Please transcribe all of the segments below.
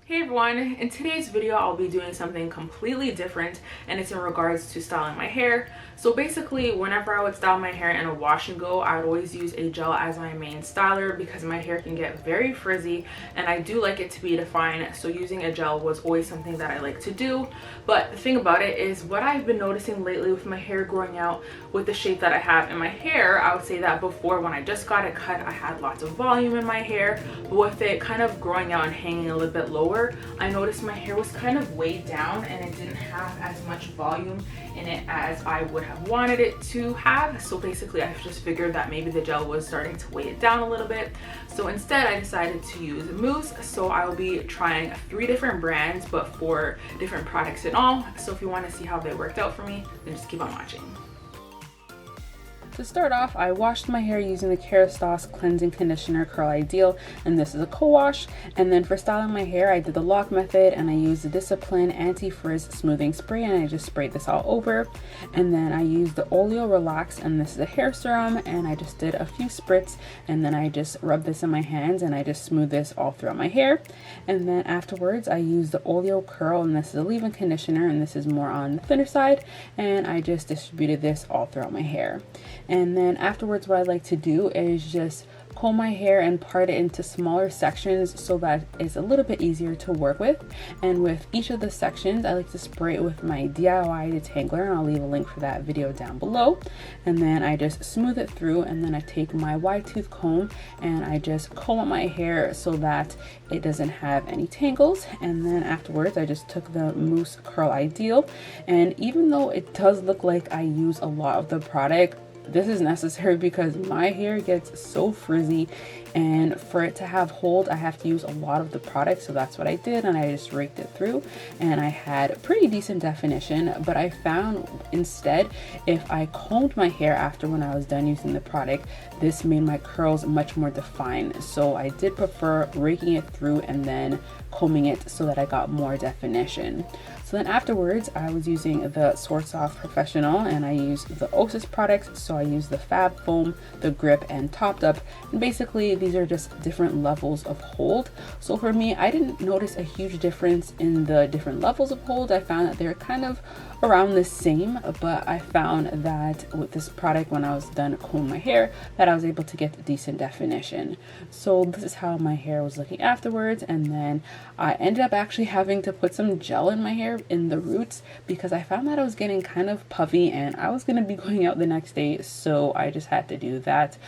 Hey everyone, in today's video I'll be doing something completely different, and it's in regards to styling my hair. So basically, whenever I would style my hair in a wash and go, I would always use a gel as my main styler because my hair can get very frizzy and I do like it to be defined, so using a gel was always something that I like to do. But the thing about it is, what I've been noticing lately with my hair growing out with the shape that I have in my hair, I would say that before, when I just got it cut, I had lots of volume in my hair, but with it kind of growing out and hanging a little bit lower, I noticed my hair was kind of weighed down and it didn't have as much volume in it as I would have wanted it to have. So basically I just figured that maybe the gel was starting to weigh it down a little bit. So instead I decided to use mousse. So I will be trying 3 different brands, but 4 different products in all. So if you want to see how they worked out for me, then just keep on watching. To start off, I washed my hair using the Kerastase Cleansing Conditioner Curl Ideal, and this is a co-wash. And then for styling my hair, I did the lock method and I used the Discipline Anti-Frizz Smoothing Spray, and I just sprayed this all over. And then I used the Oleo Relax, and this is a hair serum, and I just did a few spritz, and then I just rubbed this in my hands and I just smoothed this all throughout my hair. And then afterwards, I used the Oleo Curl, and this is a leave-in conditioner, and this is more on the thinner side, and I just distributed this all throughout my hair. And then afterwards, what I like to do is just comb my hair and part it into smaller sections so that it's a little bit easier to work with. And with each of the sections, I like to spray it with my DIY detangler, and I'll leave a link for that video down below. And then I just smooth it through, and then I take my wide tooth comb and I just comb up my hair so that it doesn't have any tangles. And then afterwards, I just took the Mousse Curl Ideal, and even though it does look like I use a lot of the product, this is necessary because my hair gets so frizzy, and for it to have hold, I have to use a lot of the product. So that's what I did, and I just raked it through, and I had pretty decent definition. But I found instead, if I combed my hair after when I was done using the product, this made my curls much more defined. So I did prefer raking it through and then combing it so that I got more definition. So then afterwards, I was using the Source Soft Professional, and I used the Osis products. So I used the Fab Foam, the Grip, and Topped Up. And basically, these are just different levels of hold. So for me, I didn't notice a huge difference in the different levels of hold. I found that they're kind of around the same, but I found that with this product, when I was done combing my hair, that I was able to get decent definition. So this is how my hair was looking afterwards. And then I ended up actually having to put some gel in my hair in the roots because I found that I was getting kind of puffy and I was going to be going out the next day, so I just had to do that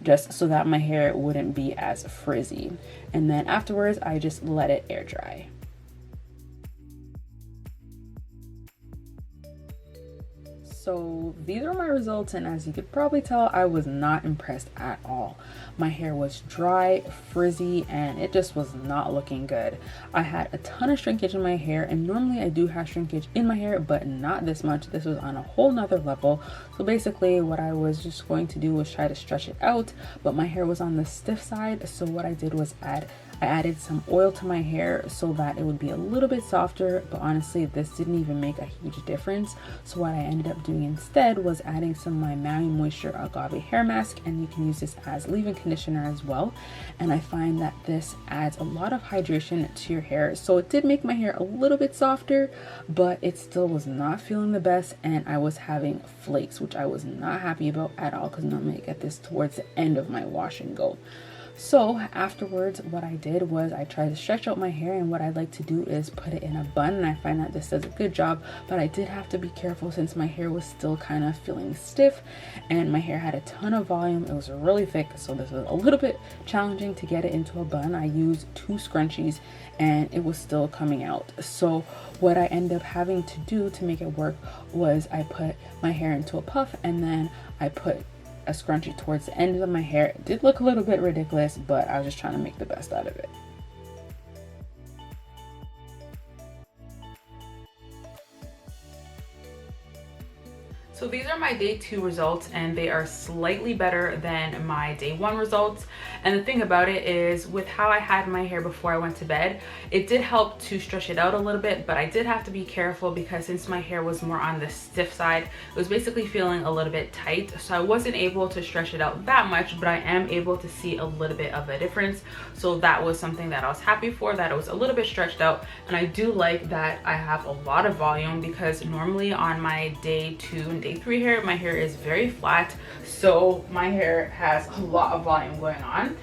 just so that my hair wouldn't be as frizzy. And then afterwards, I just let it air dry. So these are my results, and as you could probably tell, I was not impressed at all. My hair was dry, frizzy, and it just was not looking good. I had a ton of shrinkage in my hair, and normally I do have shrinkage in my hair, but not this much. This was on a whole nother level. So basically what I was just going to do was try to stretch it out, but my hair was on the stiff side. So what I did was I added some oil to my hair so that it would be a little bit softer, but honestly this didn't even make a huge difference. So what I ended up doing instead was adding some of my Maui Moisture Agave hair mask, and you can use this as leave-in conditioner as well. And I find that this adds a lot of hydration to your hair. So it did make my hair a little bit softer, but it still was not feeling the best, and I was having flakes, which I was not happy about at all because normally I get this towards the end of my wash and go. So afterwards, what I did was I tried to stretch out my hair, and what I like to do is put it in a bun, and I find that this does a good job. But I did have to be careful since my hair was still kind of feeling stiff and my hair had a ton of volume. It was really thick, so this was a little bit challenging to get it into a bun. I used 2 scrunchies and it was still coming out. So what I ended up having to do to make it work was I put my hair into a puff, and then I put a scrunchie towards the end of my hair. It did look a little bit ridiculous, but I was just trying to make the best out of it. So these are my day 2 results, and they are slightly better than my day 1 results. And the thing about it is, with how I had my hair before I went to bed, it did help to stretch it out a little bit, but I did have to be careful because since my hair was more on the stiff side, it was basically feeling a little bit tight. So I wasn't able to stretch it out that much, but I am able to see a little bit of a difference. So that was something that I was happy for, that it was a little bit stretched out. And I do like that I have a lot of volume, because normally on my day 2 and day 3 hair, my hair is very flat. So my hair has a lot of volume going on.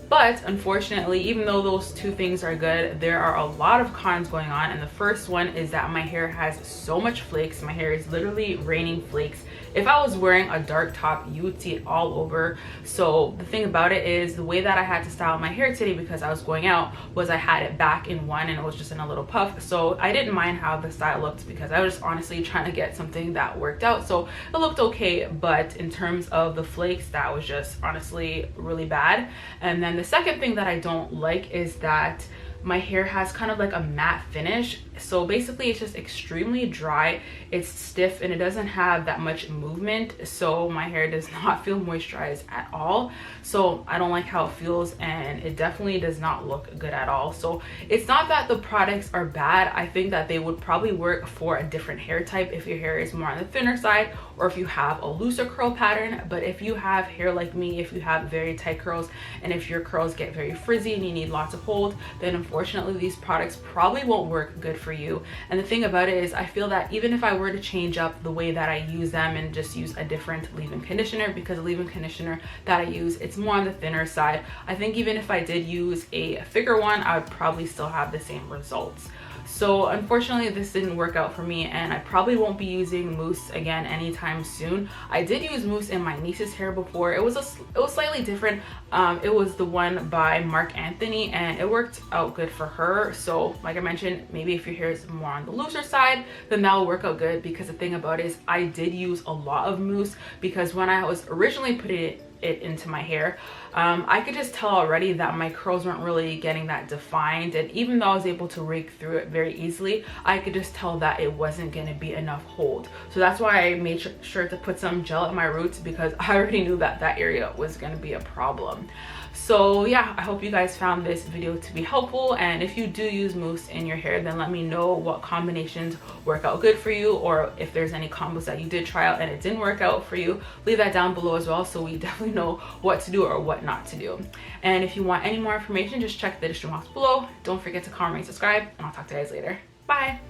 But unfortunately, even though those two things are good, there are a lot of cons going on. And the first one is that my hair has so much flakes. My hair is literally raining flakes. If I was wearing a dark top, you would see it all over. So the thing about it is, the way that I had to style my hair today, because I was going out, was I had it back in one and it was just in a little puff. So I didn't mind how the style looked, because I was just honestly trying to get something that worked out. So it looked okay, but in terms of the flakes, that was just honestly really bad. And then the second thing that I don't like is that my hair has kind of like a matte finish. So basically it's just extremely dry, it's stiff, and it doesn't have that much movement. So my hair does not feel moisturized at all. So I don't like how it feels, and it definitely does not look good at all. So it's not that the products are bad. I think that they would probably work for a different hair type if your hair is more on the thinner side, or if you have a looser curl pattern. But if you have hair like me, if you have very tight curls, and if your curls get very frizzy and you need lots of hold, then unfortunately these products probably won't work good for you. And the thing about it is, I feel that even if I were to change up the way that I use them and just use a different leave-in conditioner, because the leave-in conditioner that I use, it's more on the thinner side, I think even if I did use a thicker one, I would probably still have the same results. So unfortunately this didn't work out for me, and I probably won't be using mousse again anytime soon. I did use mousse in my niece's hair before. It was slightly different. It was the one by Mark Anthony, and it worked out good for her. So like I mentioned, maybe if your hair is more on the looser side, then that will work out good, because the thing about it is, I did use a lot of mousse, because when I was originally putting it into my hair, I could just tell already that my curls weren't really getting that defined. And even though I was able to rake through it very easily, I could just tell that it wasn't going to be enough hold. So that's why I made sure to put some gel at my roots, because I already knew that that area was going to be a problem. So yeah, I hope you guys found this video to be helpful, and if you do use mousse in your hair, then let me know what combinations work out good for you, or if there's any combos that you did try out and it didn't work out for you, leave that down below as well, so we definitely know what to do or what not to do. And if you want any more information, just check the description box below. Don't forget to comment, rate, subscribe, and I'll talk to you guys later. Bye.